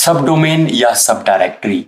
सब डोमेन या सब डायरेक्टरी,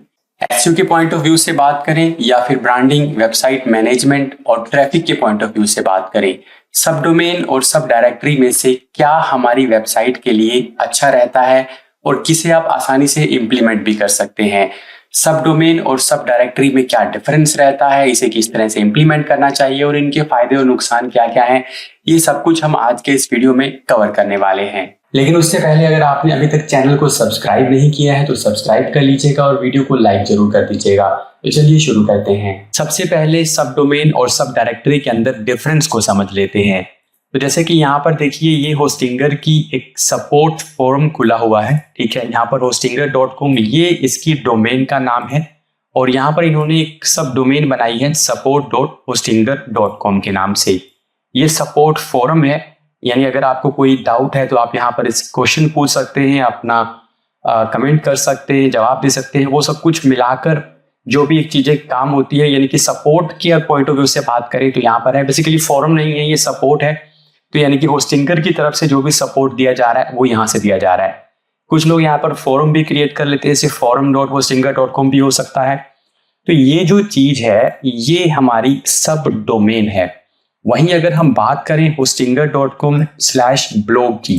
एसईओ के पॉइंट ऑफ व्यू से बात करें या फिर ब्रांडिंग, वेबसाइट मैनेजमेंट और ट्रैफिक के पॉइंट ऑफ व्यू से बात करें, सब डोमेन और सब डायरेक्टरी में से क्या हमारी वेबसाइट के लिए अच्छा रहता है और किसे आप आसानी से इंप्लीमेंट भी कर सकते हैं। सब डोमेन और सब डायरेक्टरी में क्या डिफरेंस रहता है, इसे किस तरह से इंप्लीमेंट करना चाहिए और इनके फायदे और नुकसान क्या क्या हैं, ये सब कुछ हम आज के इस वीडियो में कवर करने वाले हैं। लेकिन उससे पहले अगर आपने अभी तक चैनल को सब्सक्राइब नहीं किया है तो सब्सक्राइब कर लीजिएगा और वीडियो को लाइक जरूर कर दीजिएगा। तो चलिए शुरू करते हैं। सबसे पहले सब डोमेन और सब डायरेक्टरी के अंदर डिफरेंस को समझ लेते हैं। तो जैसे कि यहाँ पर देखिए, ये होस्टिंगर की एक सपोर्ट फोरम खुला हुआ है, ठीक है। यहाँ पर hostinger.com ये इसकी डोमेन का नाम है और यहाँ पर इन्होंने एक सब डोमेन बनाई है support.hostinger.com के नाम से। ये सपोर्ट फोरम है, यानी अगर आपको कोई डाउट है तो आप यहाँ पर इस क्वेश्चन पूछ सकते हैं, अपना कमेंट कर सकते हैं, जवाब दे सकते हैं। वो सब कुछ मिलाकर जो भी एक चीजें काम होती है, यानी कि सपोर्ट के पॉइंट ऑफ व्यू से बात करें तो यहाँ पर है। बेसिकली फोरम नहीं है, ये सपोर्ट है। तो यानी कि होस्टिंगर की तरफ से जो भी सपोर्ट दिया जा रहा है वो यहाँ से दिया जा रहा है। कुछ लोग यहाँ पर फोरम भी क्रिएट कर लेते हैं, सिर्फ forum.hostinger.com भी हो सकता है। तो ये जो चीज है ये हमारी सब डोमेन है। वहीं अगर हम बात करें hostinger.com/blog की,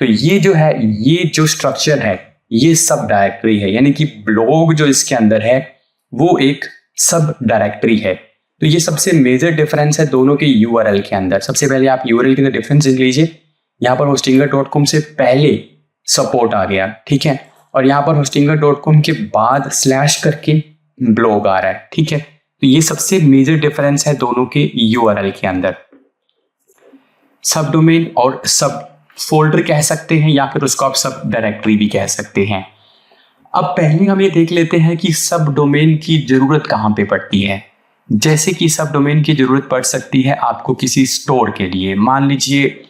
तो ये जो है, ये जो स्ट्रक्चर है ये सब डायरेक्टरी है, यानी कि ब्लॉग जो इसके अंदर है वो एक सब डायरेक्टरी है। तो ये सबसे मेजर डिफरेंस है दोनों के यूआरएल के अंदर। सबसे पहले आप यूआरएल के अंदर डिफरेंस देख लीजिए। यहाँ पर hostinger.com से पहले सपोर्ट आ गया, ठीक है, और यहाँ पर hostinger.com के बाद स्लैश करके ब्लॉग आ रहा है, ठीक है। तो ये सबसे मेजर डिफरेंस है दोनों के यूआरएल के अंदर। सब डोमेन और सब फोल्डर कह सकते हैं या फिर उसको आप सब डायरेक्टरी भी कह सकते हैं। अब पहले हम ये देख लेते हैं कि सब डोमेन की जरूरत कहाँ पे पड़ती है। जैसे कि सब डोमेन की जरूरत पड़ सकती है आपको किसी स्टोर के लिए। मान लीजिए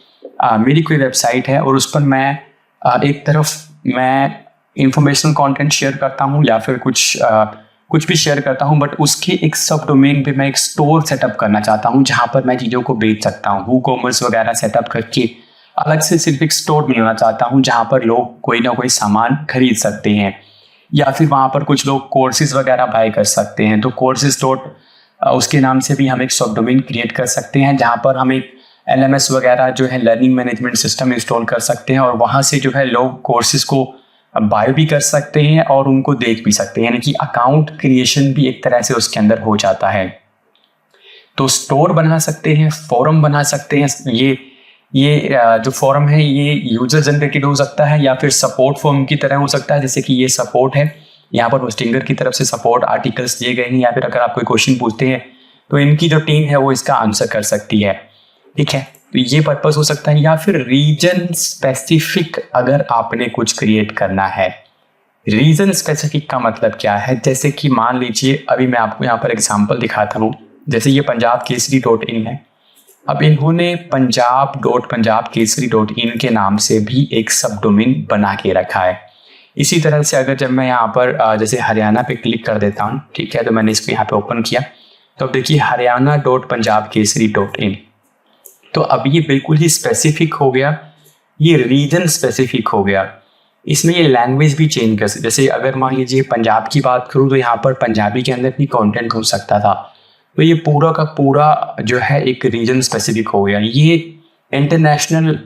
मेरी कोई वेबसाइट है और उस पर मैं एक तरफ मैं इंफॉर्मेशनल कंटेंट शेयर करता हूँ या फिर कुछ भी शेयर करता हूँ, बट उसके एक सब डोमेन पे मैं एक स्टोर सेटअप करना चाहता हूँ जहाँ पर मैं चीज़ों को बेच सकता हूँ। वूकॉमर्स वगैरह सेटअप करके अलग से सिर्फ एक स्टोर बनाना चाहता हूँ जहाँ पर लोग कोई ना कोई सामान खरीद सकते हैं, या फिर वहाँ पर कुछ लोग कोर्सेज वगैरह बाय कर सकते हैं। तो कोर्सेज उसके नाम से भी हम एक सब डोमेन क्रिएट कर सकते हैं जहाँ पर हम एक LMS वगैरह जो है लर्निंग मैनेजमेंट सिस्टम इंस्टॉल कर सकते हैं और वहाँ से जो है लोग कोर्सेज को बाय भी कर सकते हैं और उनको देख भी सकते हैं, यानी कि अकाउंट क्रिएशन भी एक तरह से उसके अंदर हो जाता है। तो स्टोर बना सकते हैं, फोरम बना सकते हैं। ये जो फोरम है ये यूजर जनरेटेड हो सकता है या फिर सपोर्ट फॉर्म की तरह हो सकता है। जैसे कि ये सपोर्ट है, यहाँ पर होस्टिंगर की तरफ से सपोर्ट आर्टिकल्स दिए गए हैं, या फिर अगर आप कोई क्वेश्चन पूछते हैं तो इनकी जो टीम है वो इसका आंसर कर सकती है, ठीक है। तो ये पर्पस हो सकता है। या फिर रीजन स्पेसिफिक अगर आपने कुछ क्रिएट करना है। रीजन स्पेसिफिक का मतलब क्या है, जैसे कि मान लीजिए अभी मैं आपको यहाँ पर एग्जांपल दिखाता हूँ। जैसे ये punjabkesari.in है। अब इन्होंने punjab.punjabkesari.in के नाम से भी एक सब डोमेन बना के रखा है। इसी तरह से अगर जब मैं यहाँ पर जैसे हरियाणा पे क्लिक कर देता हूँ, ठीक है, तो मैंने इसको यहाँ पे ओपन किया तो अब देखिए haryana.punjabkesari.in। तो अब ये बिल्कुल ही स्पेसिफिक हो गया, ये रीजन स्पेसिफिक हो गया। इसमें ये लैंग्वेज भी चेंज कर सकते। जैसे अगर मान लीजिए पंजाब की बात करूँ तो यहाँ पर पंजाबी के अंदर भी कंटेंट हो सकता था। तो ये पूरा का पूरा जो है एक रीजन स्पेसिफिक हो गया। ये इंटरनेशनल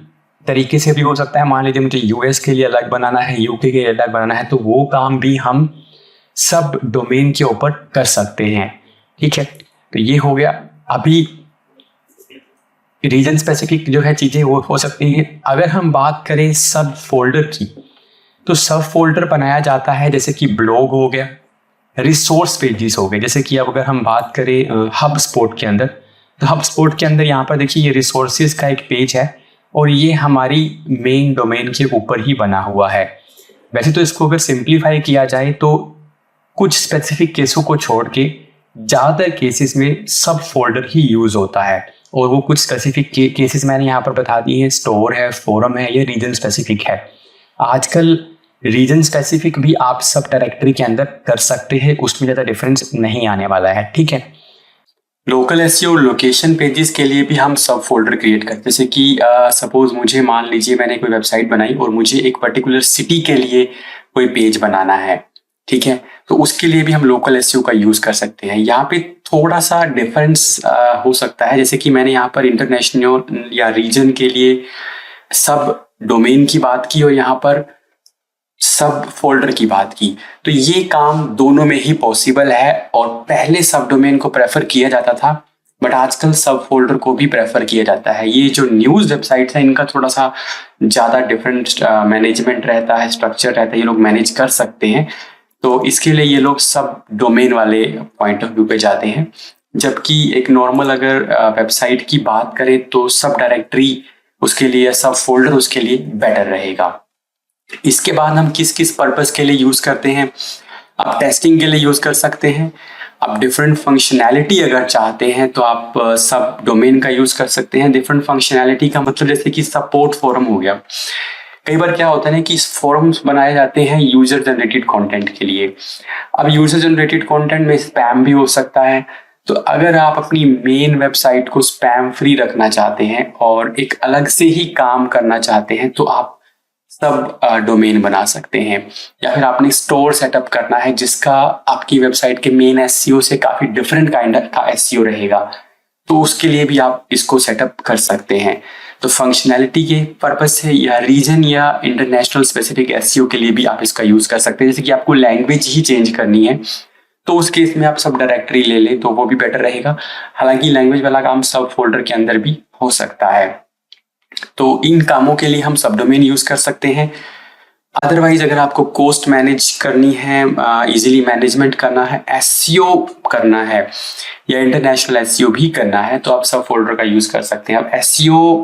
तरीके से भी हो सकता है। मान लीजिए मुझे US के लिए अलग बनाना है, UK के लिए अलग बनाना है, तो वो काम भी हम सब डोमेन के ऊपर कर सकते हैं, ठीक है। तो ये हो गया। अभी रीजन स्पेसिफिक जो है चीज़ें वो हो सकती हैं। अगर हम बात करें सब फोल्डर की, तो सब फोल्डर बनाया जाता है जैसे कि ब्लॉग हो गया, रिसोर्स पेजेस हो गए। जैसे कि अब अगर हम बात करें हब स्पॉट के अंदर, तो हब स्पॉट के अंदर यहाँ पर देखिए ये रिसोर्सेज का एक पेज है और ये हमारी मेन डोमेन के ऊपर ही बना हुआ है। वैसे तो इसको अगर सिंप्लीफाई किया जाए तो कुछ स्पेसिफिक केसों को छोड़ के ज़्यादातर केसेस में सब फोल्डर ही यूज़ होता है, और वो कुछ स्पेसिफिक केसेस मैंने यहाँ पर बता दिए हैं। स्टोर है, फोरम है, ये रीजन स्पेसिफिक है। आजकल रीजन स्पेसिफिक भी आप सब डायरेक्टरी के अंदर कर सकते हैं, उसमें ज़्यादा डिफरेंस नहीं आने वाला है, ठीक है। लोकल एसईओ लोकेशन पेजेस के लिए भी हम सब फोल्डर क्रिएट करते हैं। जैसे कि सपोज मुझे, मान लीजिए मैंने कोई वेबसाइट बनाई और मुझे एक पर्टिकुलर सिटी के लिए कोई पेज बनाना है, ठीक है, तो उसके लिए भी हम लोकल एसईओ का यूज कर सकते हैं। यहाँ पे थोड़ा सा डिफरेंस हो सकता है, जैसे कि मैंने यहाँ पर इंटरनेशनल या रीजन के लिए सब डोमेन की बात की और यहाँ पर सब फोल्डर की बात की। तो ये काम दोनों में ही पॉसिबल है और पहले सब डोमेन को प्रेफर किया जाता था, बट आजकल सब फोल्डर को भी प्रेफर किया जाता है। ये जो न्यूज़ वेबसाइट्स हैं इनका थोड़ा सा ज़्यादा डिफरेंट मैनेजमेंट रहता है, स्ट्रक्चर रहता है, ये लोग मैनेज कर सकते हैं, तो इसके लिए ये लोग सब डोमेन वाले पॉइंट ऑफ व्यू पे जाते हैं। जबकि एक नॉर्मल अगर वेबसाइट की बात करें तो सब डायरेक्टरी उसके लिए, सब फोल्डर उसके लिए बेटर रहेगा। इसके बाद हम किस किस पर्पस के लिए यूज करते हैं, आप टेस्टिंग के लिए यूज कर सकते हैं। आप डिफरेंट फंक्शनैलिटी अगर चाहते हैं तो आप सब डोमेन का यूज कर सकते हैं। डिफरेंट फंक्शनैलिटी का मतलब जैसे कि सपोर्ट फोरम हो गया। कई बार क्या होता है ना कि फोरम्स बनाए जाते हैं यूजर जनरेटेड कंटेंट के लिए। अब यूजर जनरेटेड कंटेंट में स्पैम भी हो सकता है, तो अगर आप अपनी मेन वेबसाइट को स्पैम फ्री रखना चाहते हैं और एक अलग से ही काम करना चाहते हैं तो आप सब डोमेन बना सकते हैं। या फिर आपने स्टोर सेटअप करना है जिसका आपकी वेबसाइट के मेन एसईओ से काफी डिफरेंट काइंड का एसईओ रहेगा, तो उसके लिए भी आप इसको सेटअप कर सकते हैं। तो फंक्शनैलिटी के पर्पज से या रीजन या इंटरनेशनल स्पेसिफिक एसईओ के लिए भी आप इसका यूज कर सकते हैं। जैसे कि आपको लैंग्वेज ही चेंज करनी है तो उस केस में आप सब डायरेक्टरी ले लें तो वो भी बेटर रहेगा। हालांकि लैंग्वेज वाला काम सब फोल्डर के अंदर भी हो सकता है। तो इन कामों के लिए हम सब डोमेन यूज कर सकते हैं। अदरवाइज अगर आपको कॉस्ट मैनेज करनी है, इजीली मैनेजमेंट करना है, एसईओ करना है या इंटरनेशनल एसईओ भी करना है तो आप सब फोल्डर का यूज कर सकते हैं। अब एसईओ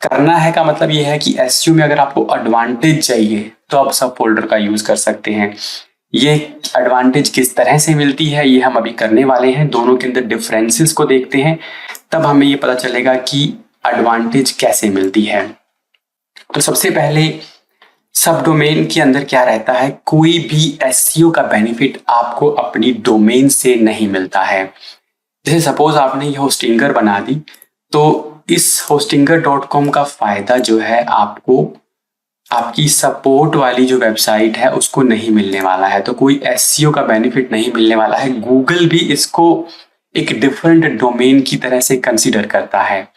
करना है का मतलब ये है कि एसईओ में अगर आपको एडवांटेज चाहिए तो आप सब फोल्डर का यूज कर सकते हैं। ये एडवांटेज किस तरह से मिलती है ये हम अभी करने वाले हैं। दोनों के अंदर डिफरेंसेस को देखते हैं, तब हमें ये पता चलेगा कि एडवांटेज कैसे मिलती है। तो सबसे पहले सब डोमेन के अंदर क्या रहता है, कोई भी एसईओ का बेनिफिट आपको अपनी डोमेन से नहीं मिलता है। जैसे सपोज आपने ये होस्टिंगर बना दी तो इस hostinger.com का फायदा जो है आपको आपकी सपोर्ट वाली जो वेबसाइट है उसको नहीं मिलने वाला है, तो कोई एसईओ का बेनिफिट नहीं मिलने वाला है। गूगल भी इसको एक डिफरेंट डोमेन की तरह से कंसीडर करता है।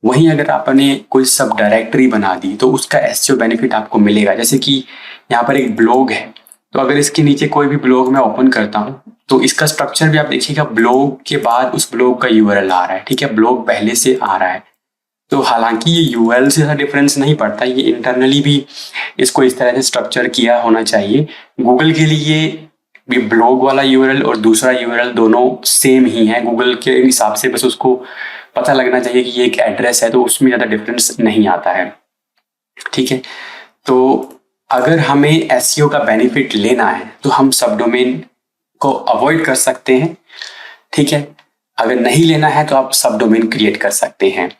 वहीं अगर आपने कोई सब डायरेक्टरी बना दी तो उसका एसईओ बेनिफिट आपको मिलेगा। जैसे कि यहाँ पर एक ब्लॉग है, तो अगर इसके नीचे कोई भी ब्लॉग मैं ओपन करता हूँ तो इसका स्ट्रक्चर भी आप देखिएगा, ब्लॉग के बाद उस ब्लॉग का यूआरएल आ रहा है, ठीक है, ब्लॉग पहले से आ रहा है। तो हालांकि ये यूआरएल से ऐसा डिफरेंस नहीं पड़ता, ये इंटरनली भी इसको इस तरह से स्ट्रक्चर किया होना चाहिए। गूगल के लिए भी ब्लॉग वाला यूआरएल और दूसरा यूआरएल दोनों सेम ही है। गूगल के हिसाब से बस उसको पता लगना चाहिए कि ये एक एड्रेस है, तो उसमें ज़्यादा डिफरेंस नहीं आता है, ठीक है। तो अगर हमें एसईओ का बेनिफिट लेना है तो हम सब डोमेन को अवॉइड कर सकते हैं, ठीक है। अगर नहीं लेना है तो आप सब डोमेन क्रिएट कर सकते हैं।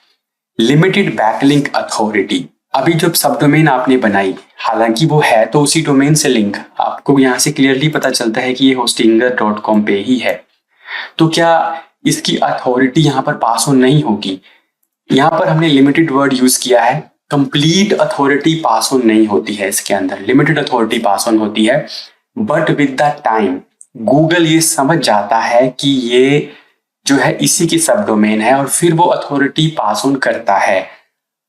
लिमिटेड बैकलिंक अथॉरिटी, अभी जो सब डोमेन आपने बनाई, हालांकि वो है तो उसी डोमेन से लिंक, आपको यहाँ से क्लियरली पता चलता है कि ये hostinger.com पे ही है, तो क्या इसकी अथॉरिटी यहाँ पर पास ऑन नहीं होगी? यहाँ पर हमने लिमिटेड वर्ड यूज किया है, कंप्लीट अथॉरिटी पास ऑन नहीं होती है इसके अंदर, लिमिटेड अथॉरिटी पास ऑन होती है। But with the time Google ये समझ जाता है कि ये जो है इसी की सब डोमेन है और फिर वो अथॉरिटी पास ऑन करता है।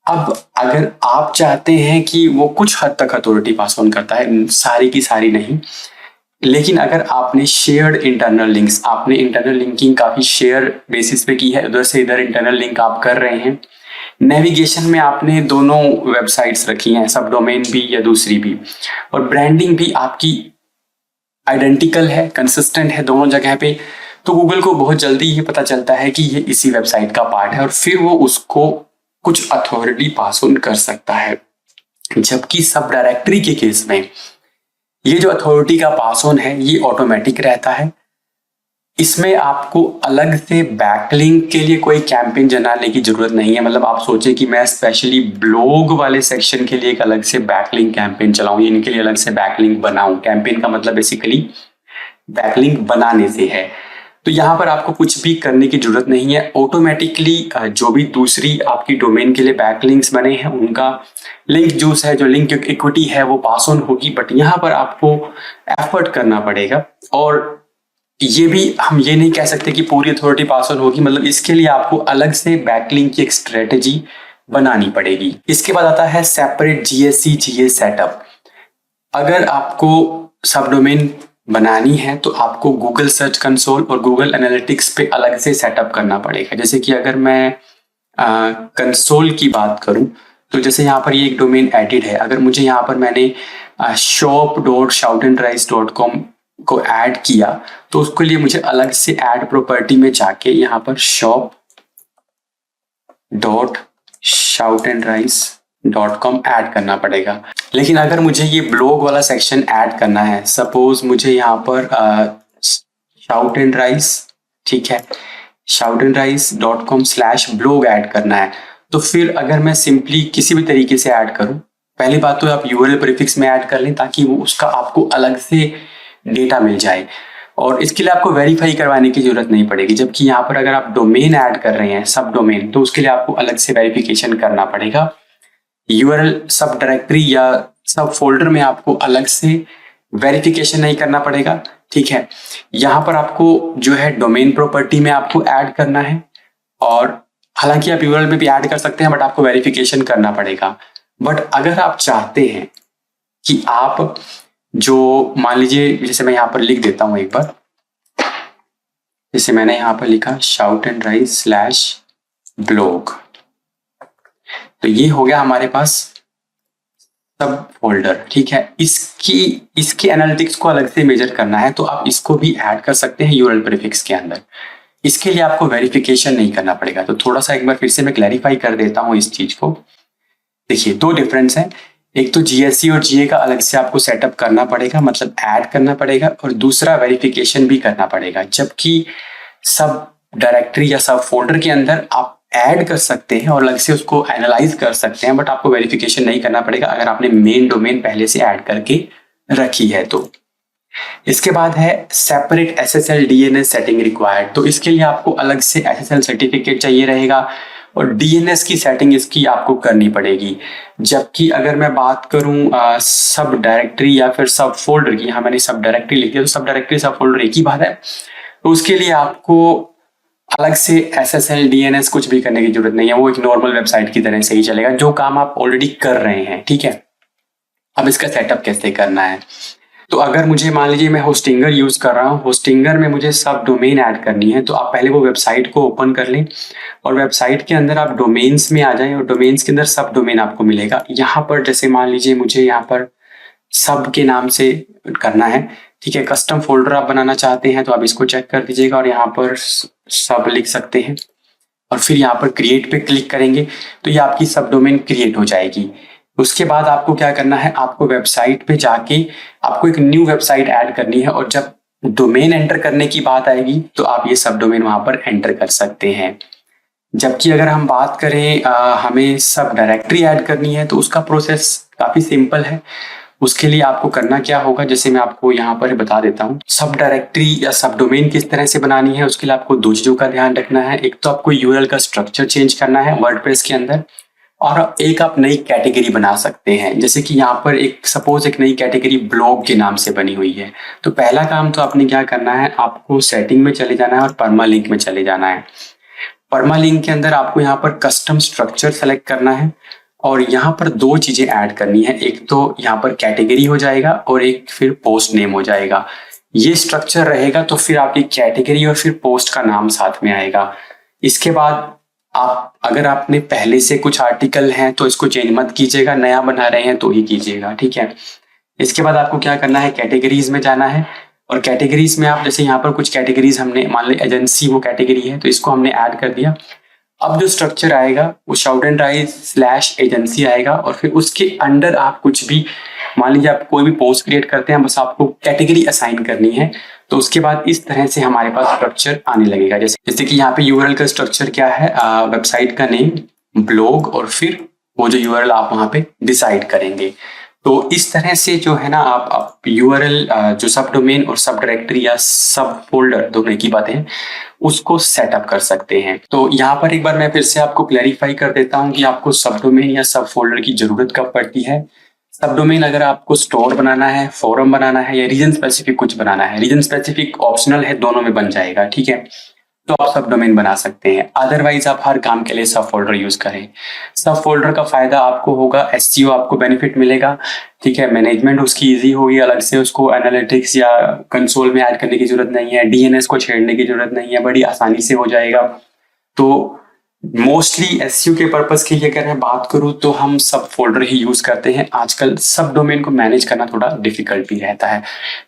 अब अगर आप चाहते हैं कि वो कुछ हद तक अथॉरिटी पास ऑन करता है, सारी की सारी नहीं, लेकिन अगर आपने शेयर्ड इंटरनल लिंक्स, आपने इंटरनल लिंकिंग काफी शेयर बेसिस पे की है, उधर से इधर इंटरनल लिंक आप कर रहे हैं, नेविगेशन में आपने दोनों वेबसाइट्स रखी हैं, सब डोमेन भी या दूसरी भी, और ब्रांडिंग भी आपकी आइडेंटिकल है, कंसिस्टेंट है दोनों जगह पे, तो गूगल को बहुत जल्दी ये पता चलता है कि ये इसी वेबसाइट का पार्ट है और फिर वो उसको कुछ अथॉरिटी पास ऑन कर सकता है। जबकि सब डायरेक्टरी के केस में ये जो अथॉरिटी का पास ऑन है ये ऑटोमेटिक रहता है। इसमें आपको अलग से बैकलिंक के लिए कोई कैंपेन चलाने की जरूरत नहीं है। मतलब आप सोचे कि मैं स्पेशली ब्लॉग वाले सेक्शन के लिए एक अलग से बैकलिंक कैंपेन चलाऊं, इनके लिए अलग से बैकलिंक बनाऊं। कैंपेन का मतलब बेसिकली बैकलिंक बनाने से है। तो यहाँ पर आपको कुछ भी करने की जरूरत नहीं है, ऑटोमेटिकली जो भी दूसरी आपकी डोमेन के लिए बैकलिंक्स बने हैं उनका लिंक जूस है, जो लिंक इक्विटी है वो पास ऑन होगी। बट यहाँ पर आपको एफर्ट करना पड़ेगा, और ये भी हम ये नहीं कह सकते कि पूरी अथॉरिटी पास ऑन होगी, मतलब इसके लिए आपको अलग से बैकलिंक की एक स्ट्रेटेजी बनानी पड़ेगी। इसके बाद आता है सेपरेट जीएससी जीए सेटअप। अगर आपको सब डोमेन बनानी है तो आपको गूगल सर्च कंसोल और गूगल एनालिटिक्स पे अलग से सेटअप करना पड़ेगा। जैसे कि अगर मैं कंसोल की बात करूं तो जैसे यहाँ पर ये एक डोमेन एडिड है, अगर मुझे यहाँ पर मैंने shop.shoutandrise.com को ऐड किया तो उसके लिए मुझे अलग से ऐड प्रॉपर्टी में जाके यहाँ पर shop.shoutandrise.com ऐड करना पड़ेगा। लेकिन अगर मुझे ये ब्लॉग वाला सेक्शन ऐड करना है, सपोज मुझे यहाँ पर शाउट एंड राइस, ठीक है, shoutandrise.com/blog ऐड करना है, तो फिर अगर मैं सिंपली किसी भी तरीके से ऐड करूं, पहली बात तो आप यूआरएल प्रीफिक्स में ऐड कर लें ताकि वो उसका आपको अलग से डेटा मिल जाए, और इसके लिए आपको वेरीफाई करवाने की जरूरत नहीं पड़ेगी। जबकि यहाँ पर अगर आप डोमेन ऐड कर रहे हैं, सब डोमेन, तो उसके लिए आपको अलग से वेरिफिकेशन करना पड़ेगा। यूआरएल सब डायरेक्टरी या सब फोल्डर में आपको अलग से वेरिफिकेशन नहीं करना पड़ेगा, ठीक है। यहाँ पर आपको जो है डोमेन प्रॉपर्टी में आपको ऐड करना है, और हालांकि आप यूआरएल में भी ऐड कर सकते हैं बट आपको वेरिफिकेशन करना पड़ेगा। बट अगर आप चाहते हैं कि आप जो मान लीजिए, जैसे मैं यहाँ पर लिख देता हूँ एक बार, जैसे मैंने यहाँ पर लिखा shoutandrise/blog, तो ये हो गया हमारे पास सब फोल्डर, ठीक है। इसके एनालिटिक्स को अलग से मेजर करना है तो आप इसको भी ऐड कर सकते हैं यूआरएल प्रीफिक्स के अंदर। इसके लिए आपको वेरिफिकेशन नहीं करना पड़ेगा। तो थोड़ा सा एक बार फिर से मैं क्लैरिफाई कर देता हूँ इस चीज को। देखिए, दो डिफरेंस है, एक तो जीएससी और जीए का अलग से आपको सेटअप करना पड़ेगा, मतलब ऐड करना पड़ेगा, और दूसरा वेरिफिकेशन भी करना पड़ेगा। जबकि सब डायरेक्टरी या सब फोल्डर के अंदर आप ऐड कर सकते हैं और अलग से उसको एनालाइज कर सकते हैं, बट आपको वेरिफिकेशन नहीं करना पड़ेगा अगर आपने मेन डोमेन पहले से ऐड करके रखी है तो। इसके बाद है separate SSL DNS setting required. तो इसके लिए आपको अलग से एसएसएल सर्टिफिकेट चाहिए रहेगा और डीएनएस की सेटिंग इसकी आपको करनी पड़ेगी। जबकि अगर मैं बात करूं सब डायरेक्टरी या फिर सब फोल्डर की, यहाँ मैंने सब डायरेक्टरी लिख दिया, तो सब डायरेक्टरी सब फोल्डर एक ही बात है, तो उसके लिए आपको अलग से एसएसएल डीएनएस कुछ भी करने की जरूरत नहीं है, वो एक नॉर्मल वेबसाइट की तरह से ही चलेगा, जो काम आप ऑलरेडी कर रहे हैं, ठीक है। अब इसका सेटअप कैसे करना है, तो अगर मुझे मान लीजिए मैं होस्टिंगर यूज कर रहा हूँ, होस्टिंगर में मुझे सब डोमेन ऐड करनी है, तो आप पहले वो वेबसाइट को ओपन कर लें और वेबसाइट के अंदर आप डोमेन्स में आ जाएं और डोमेन्स के अंदर सब डोमेन आपको मिलेगा। यहाँ पर जैसे मान लीजिए मुझे यहाँ पर सब के नाम से करना है, ठीक है। कस्टम फोल्डर आप बनाना चाहते हैं तो आप इसको चेक कर दीजिएगा और यहाँ पर सब लिख सकते हैं और फिर यहाँ पर क्रिएट पे क्लिक करेंगे तो ये आपकी सब डोमेन क्रिएट हो जाएगी। उसके बाद आपको क्या करना है, आपको वेबसाइट पे जाके आपको एक न्यू वेबसाइट ऐड करनी है और जब डोमेन एंटर करने की बात आएगी तो आप ये सब डोमेन वहां पर एंटर कर सकते हैं। जबकि अगर हम बात करें हमें सब डायरेक्टरी ऐड करनी है तो उसका प्रोसेस काफी सिंपल है। उसके लिए आपको करना क्या होगा, जैसे मैं आपको यहाँ पर बता देता हूँ। सब डायरेक्टरी या सब डोमेन किस तरह से बनानी है, उसके लिए आपको दो चीजों का ध्यान रखना है। एक तो आपको यूआरएल का स्ट्रक्चर चेंज करना है वर्डप्रेस के अंदर, और एक आप नई कैटेगरी बना सकते हैं। जैसे कि यहाँ पर एक सपोज एक नई कैटेगरी ब्लॉग के नाम से बनी हुई है, तो पहला काम तो आपने क्या करना है, आपको सेटिंग में चले जाना है और परमालिंक में चले जाना है। परमालिंक के अंदर आपको यहाँ पर कस्टम स्ट्रक्चर सेलेक्ट करना है और यहाँ पर दो चीजें ऐड करनी है, एक तो यहाँ पर कैटेगरी हो जाएगा और एक फिर पोस्ट नेम हो जाएगा। ये स्ट्रक्चर रहेगा तो फिर आपकी कैटेगरी और फिर पोस्ट का नाम साथ में आएगा। इसके बाद आप अगर आपने पहले से कुछ आर्टिकल हैं तो इसको चेंज मत कीजिएगा, नया बना रहे हैं तो ही कीजिएगा, ठीक है। इसके बाद आपको क्या करना है, कैटेगरीज में जाना है और कैटेगरीज में आप जैसे यहाँ पर कुछ कैटेगरीज हमने मान ली एजेंसी वो कैटेगरी है तो इसको हमने ऐड कर दिया। अब जो स्ट्रक्चर आएगा वो shoutandrise/agency आएगा और फिर उसके अंडर आप कुछ भी मान लीजिए आप कोई भी पोस्ट क्रिएट करते हैं, बस आपको कैटेगरी असाइन करनी है। तो उसके बाद इस तरह से हमारे पास स्ट्रक्चर आने लगेगा। जैसे कि यहाँ पे यूआरएल का स्ट्रक्चर क्या है, वेबसाइट का नेम, ब्लॉग और फिर वो जो यूआरएल आप वहां पे डिसाइड करेंगे। तो इस तरह से जो है ना आप यूआरएल जो सब डोमेन और सब डायरेक्टरी या सब फोल्डर दोनों की बात है उसको सेटअप कर सकते हैं। तो यहाँ पर एक बार मैं फिर से आपको क्लैरिफाई कर देता हूँ कि आपको सब डोमेन या सब फोल्डर की जरूरत कब पड़ती है। सब डोमेन अगर आपको स्टोर बनाना है, फोरम बनाना है या रीजन स्पेसिफिक कुछ बनाना है, रीजन स्पेसिफिक ऑप्शनल है, दोनों में बन जाएगा, ठीक है, तो आप सब डोमेन बना सकते हैं। अदरवाइज आप हर काम के लिए सब फोल्डर यूज करें। सब फोल्डर का फायदा आपको होगा, एसईओ आपको बेनिफिट मिलेगा, ठीक है, मैनेजमेंट उसकी इजी होगी, अलग से उसको एनालिटिक्स या कंसोल में ऐड करने की जरूरत नहीं है, डीएनएस को छेड़ने की जरूरत नहीं है, बड़ी आसानी से हो जाएगा। तो मोस्टली एसईओ के पर्पस की अगर मैं बात करूं तो हम सब फोल्डर ही यूज करते हैं। आजकल सब डोमेन को मैनेज करना थोड़ा डिफिकल्ट भी रहता है।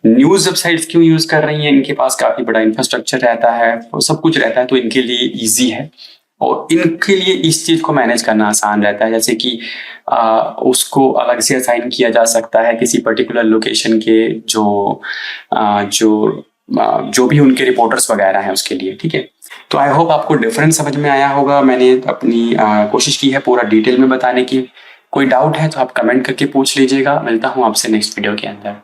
न्यूज वेबसाइट्स क्यों यूज कर रही हैं, इनके पास काफी बड़ा इंफ्रास्ट्रक्चर रहता है और सब कुछ रहता है, तो इनके लिए इजी है और इनके लिए इस चीज को मैनेज करना आसान रहता है। जैसे कि उसको अलग से असाइन किया जा सकता है किसी पर्टिकुलर लोकेशन के जो भी उनके रिपोर्टर्स वगैरह हैं उसके लिए, ठीक है। तो आई होप आपको डिफरेंस समझ में आया होगा। मैंने अपनी कोशिश की है पूरा डिटेल में बताने की। कोई डाउट है तो आप कमेंट करके पूछ लीजिएगा। मिलता हूँ आपसे नेक्स्ट वीडियो के अंदर।